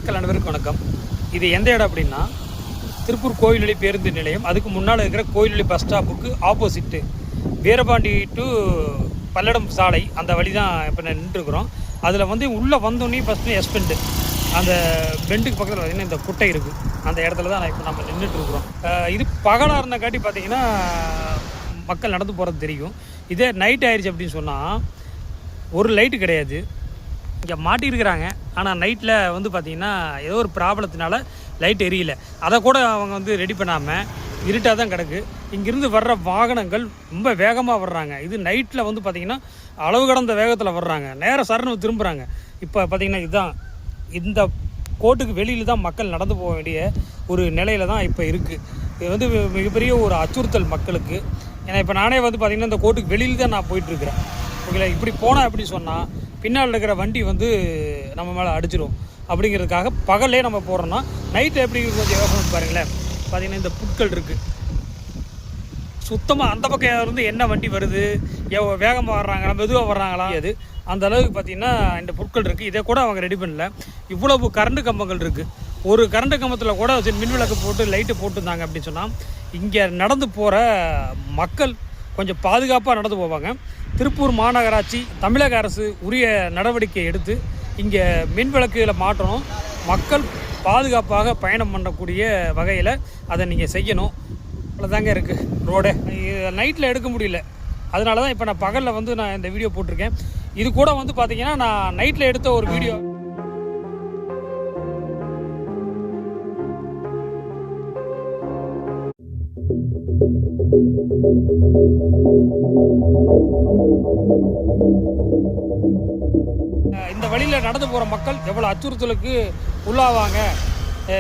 மக்கள் அனைவருக்கும் வணக்கம். இது எந்த இடம் அப்படின்னா திருப்பூர் கோயில்வழி பேருந்து நிலையம். அதுக்கு முன்னால் இருக்கிற கோயில்வழி பஸ் ஸ்டாப்புக்கு ஆப்போசிட்டு வீரபாண்டி டு பல்லடம் சாலை அந்த வழி தான் இப்போ நின்றுருக்குறோம். அதில் உள்ளே வந்தோடனே ஃபஸ்ட்டு எஸ்பெண்டு அந்த பெண்டுக்கு பக்கத்தில் பார்த்திங்கன்னா இந்த குட்டை இருக்குது. அந்த இடத்துல தான் இப்போ நம்ம நின்றுட்டுருக்குறோம். இது பகலாக இருந்தக்காட்டி பார்த்திங்கன்னா மக்கள் நடந்து போகிறது தெரியும். இதே நைட் ஆயிடுச்சு அப்படின்னு சொன்னால் ஒரு லைட்டு கிடையாது. இங்கே மாட்டியிருக்கிறாங்க. ஆனால் நைட்டில் பார்த்திங்கன்னா ஏதோ ஒரு ப்ராப்ளத்தினால லைட் எரியல. அதை கூட அவங்க ரெடி பண்ணாமல் இருட்டாக தான் கிடக்கு. இங்கேருந்து வர்ற வாகனங்கள் ரொம்ப வேகமாக வர்றாங்க. இது நைட்டில் பார்த்திங்கன்னா அளவு கடந்த வேகத்தில் வர்றாங்க. நேராக சரணு திரும்புகிறாங்க. இப்போ பார்த்திங்கன்னா இதுதான் இந்த கோட்டுக்கு வெளியில் தான் மக்கள் நடந்து போக வேண்டிய ஒரு நிலையில் தான் இப்போ இருக்குது. இது மிகப்பெரிய ஒரு அச்சுறுத்தல் மக்களுக்கு. ஏன்னா இப்போ நானே பார்த்திங்கன்னா இந்த கோட்டுக்கு வெளியில் தான் நான் போயிட்டுருக்கிறேன். ஓகேங்களா? இப்படி போனால் எப்படி சொன்னால் பின்னால் இருக்கிற வண்டி நம்ம மேலே அடிச்சிடும். அப்படிங்கிறதுக்காக பகல்லே நம்ம போகிறோன்னா நைட்டு எப்படி கொஞ்சம் யோசனை பாருங்களேன். பார்த்திங்கன்னா இந்த புட்கள் இருக்குது. சுத்தமாக அந்த பக்கம் இருந்து என்ன வண்டி வருது, வேகமாக வர்றாங்களா மெதுவாக வர்றாங்களா, அது அந்த அளவுக்கு பார்த்திங்கன்னா இந்த புட்கள் இருக்குது. இதை கூட அவங்க ரெடி பண்ணல. இவ்வளவு கரண்ட் கம்பங்கள் இருக்குது. ஒரு கரண்ட் கம்பத்தில் கூட மின் விளக்கு போட்டு லைட்டு போட்டுருந்தாங்க அப்படின்னு சொன்னால் இங்கே நடந்து போகிற மக்கள் கொஞ்சம் பாதுகாப்பாக நடந்து போவாங்க. திருப்பூர் மாநகராட்சி தமிழக அரசு உரிய நடவடிக்கை எடுத்து இங்கே மின் விளக்குகளை மாற்றணும். மக்கள் பாதுகாப்பாக பயணம் பண்ணக்கூடிய வகையில் அதை நீங்கள் செய்யணும். அவ்வளோதாங்க இருக்குது ரோடு. நைட்டில் எடுக்க முடியல. அதனால தான் இப்போ நான் பகலில் நான் இந்த வீடியோ போட்டிருக்கேன். இது கூட பார்த்திங்கன்னா நான் நைட்டில் எடுத்த ஒரு வீடியோ. இந்த வழியில் நடந்து போகிற மக்கள் எவ்வளோ அச்சுறுத்தலுக்கு உள்ளாவாங்க,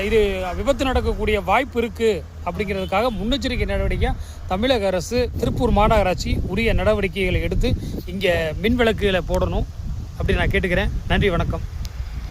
இது விபத்து நடக்கக்கூடிய வாய்ப்பு இருக்குது அப்படிங்கிறதுக்காக முன்னெச்சரிக்கை நடவடிக்கை தமிழக அரசு திருப்பூர் மாநகராட்சி உரிய நடவடிக்கைகளை எடுத்து இங்கே மின் விளக்குகளை போடணும் அப்படி நான் கேட்டுக்கிறேன். நன்றி, வணக்கம்.